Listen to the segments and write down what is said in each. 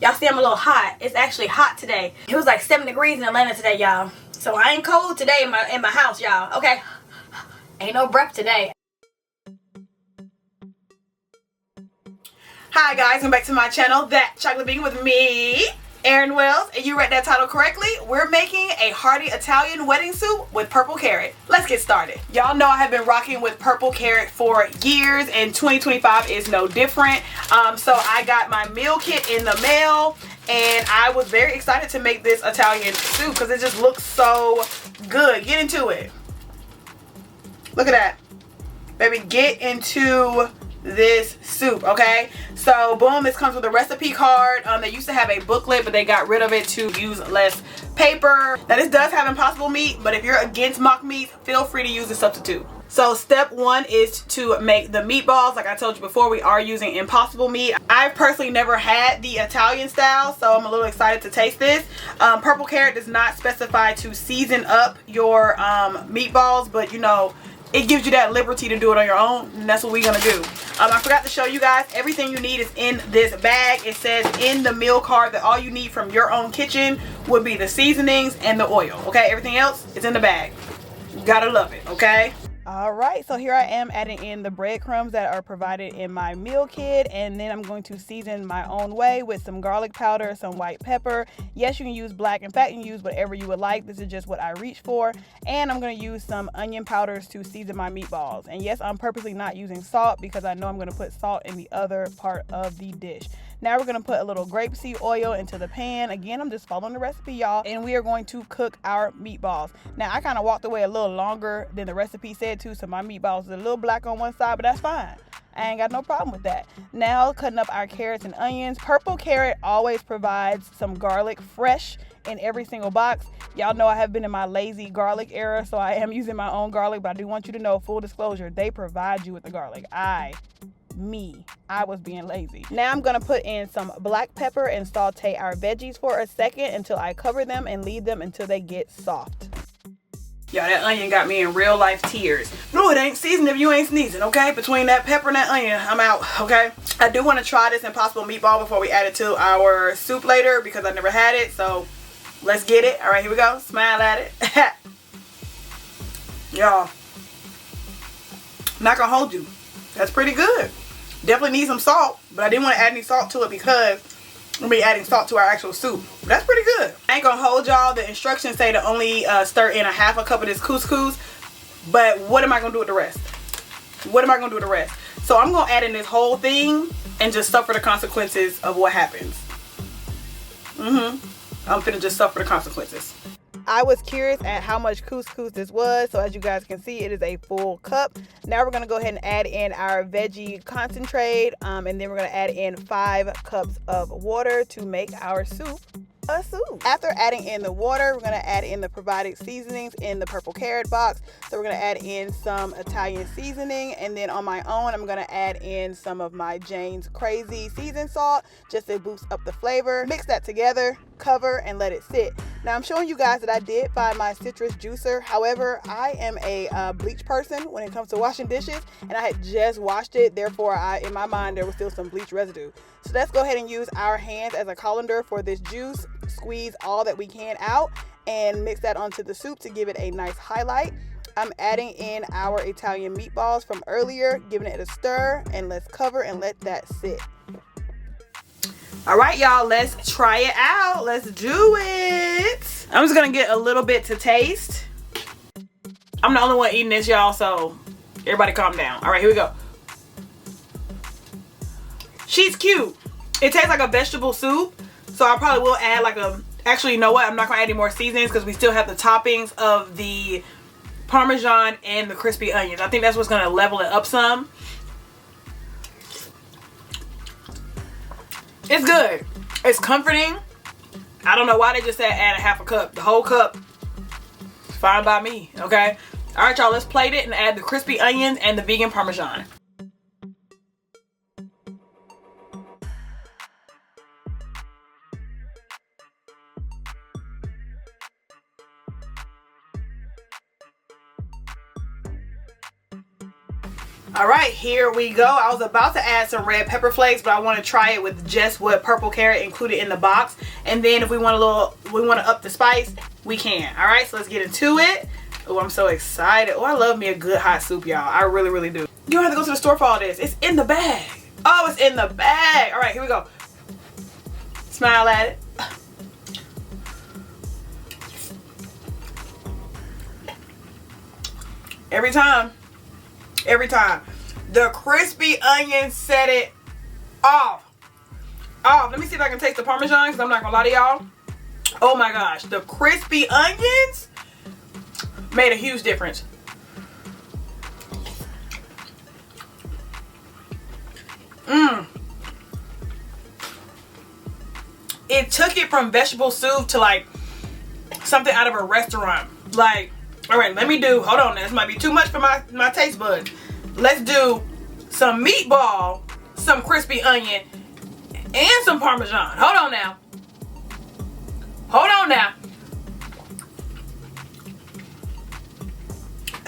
Y'all see I'm a little hot. It's actually hot today. It was like 7 degrees in Atlanta today, y'all. So I ain't cold today in my house, y'all. Okay? Ain't no breath today. Hi guys, welcome back to my channel, That Chocolate Vegan, with me, Erin Wells, and you read that title correctly. We're making a hearty Italian wedding soup with purple carrot. Let's get started. Y'all know I have been rocking with purple carrot for years, and 2025 is no different. So I got my meal kit in the mail, and I was very excited to make this Italian soup because it just looks so good. Get into it. Look at that. Baby, get into this soup, okay? So boom, this comes with a recipe card. They used to have a booklet, but they got rid of it to use less paper. Now this does have impossible meat, but if you're against mock meat, feel free to use a substitute. So step one is to make the meatballs. Like I told you before, we are using impossible meat. I've personally never had the Italian style, so I'm a little excited to taste this. Purple carrot does not specify to season up your meatballs, but you know, it gives you that liberty to do it on your own, and that's what we're gonna do. I forgot to show you guys, everything you need is in this bag. It says in the meal card that all you need from your own kitchen would be the seasonings and the oil, okay? Everything else is in the bag. You gotta love it, okay? Alright, so here I am adding in the breadcrumbs that are provided in my meal kit, and then I'm going to season my own way with some garlic powder, some white pepper. Yes, you can use black. In fact, you can use whatever you would like. This is just what I reach for. And I'm going to use some onion powders to season my meatballs. And yes, I'm purposely not using salt because I know I'm going to put salt in the other part of the dish. Now we're going to put a little grapeseed oil into the pan. Again, I'm just following the recipe, y'all. And we are going to cook our meatballs. Now, I kind of walked away a little longer than the recipe said to, so my meatballs are a little black on one side, but that's fine. I ain't got no problem with that. Now, cutting up our carrots and onions. Purple carrot always provides some garlic fresh in every single box. Y'all know I have been in my lazy garlic era, so I am using my own garlic, but I do want you to know, full disclosure, they provide you with the garlic. I was being lazy. Now I'm gonna put in some black pepper and saute our veggies for a second until I cover them and leave them until they get soft. Y'all, that onion got me in real life tears. No, it ain't seasoned if you ain't sneezing, okay? Between that pepper and that onion, I'm out, okay? I do want to try this impossible meatball before we add it to our soup later because I never had it, so let's get it. All right, here we go. Smile at it. Y'all, not gonna hold you. That's pretty good. Definitely need some salt, but I didn't want to add any salt to it because we'll be adding salt to our actual soup. But that's pretty good. I ain't gonna hold y'all. The instructions say to only stir in a half a cup of this couscous, but what am I gonna do with the rest? What am I gonna do with the rest? So I'm gonna add in this whole thing and just suffer the consequences of what happens. I'm finna just suffer the consequences. I was curious at how much couscous this was, so as you guys can see, it is a full cup. Now we're gonna go ahead and add in our veggie concentrate, and then we're gonna add in 5 cups of water to make our soup a soup. After adding in the water, we're gonna add in the provided seasonings in the purple carrot box. So we're gonna add in some Italian seasoning, and then on my own, I'm gonna add in some of my Jane's Crazy seasoned salt just to boost up the flavor. Mix that together, cover, and let it sit. Now I'm showing you guys that I did find my citrus juicer. However, I am a bleach person when it comes to washing dishes, and I had just washed it. Therefore, in my mind, there was still some bleach residue. So let's go ahead and use our hands as a colander for this juice. Squeeze all that we can out and mix that onto the soup to give it a nice highlight. I'm adding in our Italian meatballs from earlier, giving it a stir, and let's cover and let that sit. All right, y'all, let's try it out. Let's do it. I'm just gonna get a little bit to taste. I'm the only one eating this, y'all, so everybody calm down. All right, here we go. She's cute. It tastes like a vegetable soup, so I probably will add like actually, you know what? I'm not gonna add any more seasonings because we still have the toppings of the Parmesan and the crispy onions. I think that's what's gonna level it up some. It's good. It's comforting. I don't know why they just said add a half a cup. The whole cup, fine by me, okay? All right, y'all, let's plate it and add the crispy onions and the vegan Parmesan. All right, here we go. I was about to add some red pepper flakes, but I want to try it with just what purple carrot included in the box. And then if we want to up the spice, we can. All right, so let's get into it. Oh, I'm so excited. Oh, I love me a good hot soup, y'all. I really, really do. You don't have to go to the store for all this. It's in the bag. Oh, it's in the bag. All right, here we go. Smile at it. Every time. The crispy onion set it off. Let me see if I can taste the Parmesan, because I'm not going to lie to y'all. Oh my gosh. The crispy onions made a huge difference. It took it from vegetable soup to like something out of a restaurant. Like, all right, hold on, this might be too much for my taste buds. Let's do some meatball, some crispy onion, and some Parmesan. Hold on now.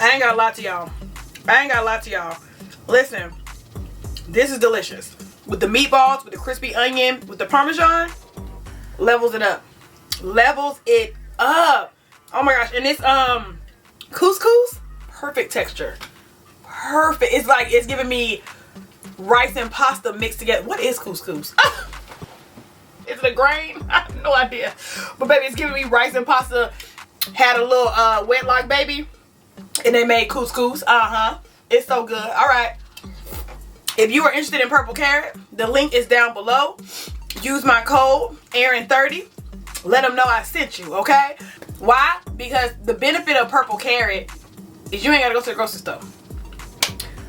I ain't got a lot to y'all. Listen, this is delicious. With the meatballs, with the crispy onion, with the Parmesan, levels it up. Oh my gosh, and this couscous, perfect texture. Perfect. It's like it's giving me rice and pasta mixed together. What is couscous? Is it a grain? I have no idea. But baby, it's giving me rice and pasta. Had a little wetlock baby, and they made couscous. It's so good. All right. If you are interested in purple carrot, the link is down below. Use my code Aaron30. Let them know I sent you, okay? Why? Because the benefit of purple carrot is you ain't gotta go to the grocery store.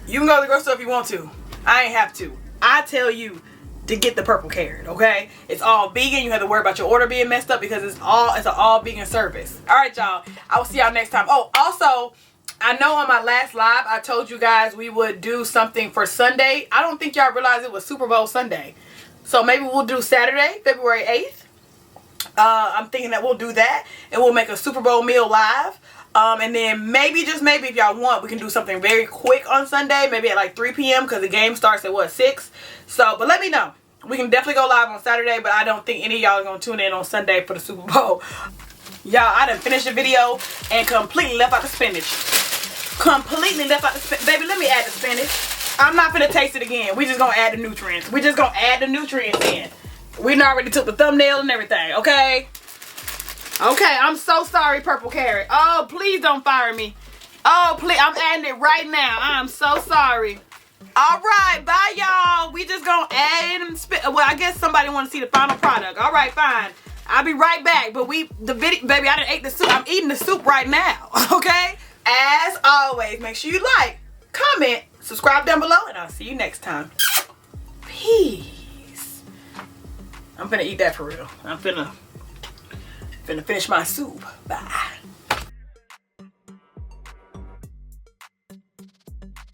You can go to the grocery store if you want to. I ain't have to. I tell you to get the purple carrot, okay? It's all vegan. You have to worry about your order being messed up because it's an all vegan service. All right, y'all. I will see y'all next time. Oh, also, I know on my last live, I told you guys we would do something for Sunday. I don't think y'all realized it was Super Bowl Sunday. So maybe we'll do Saturday, February 8th. I'm thinking that we'll do that. And we'll make a Super Bowl meal live. And then maybe, just maybe, if y'all want, we can do something very quick on Sunday. Maybe at like 3 p.m. because the game starts at, what, 6? So, but let me know. We can definitely go live on Saturday. But I don't think any of y'all are going to tune in on Sunday for the Super Bowl. Y'all, I done finished the video and completely left out the spinach. Baby, let me add the spinach. I'm not finna taste it again. We just gonna add the nutrients. In. We already took the thumbnail and everything, okay? Okay, I'm so sorry, purple carrot. Oh, please don't fire me. Oh, please, I'm adding it right now. I'm so sorry. All right, bye, y'all. We just gonna add and spit. Well, I guess somebody want to see the final product. All right, fine. I'll be right back. But baby, I done ate the soup. I'm eating the soup right now, okay? As always, make sure you like, comment, subscribe down below, and I'll see you next time. Peace. I'm finna eat that for real. I'm finna finish my soup. Bye.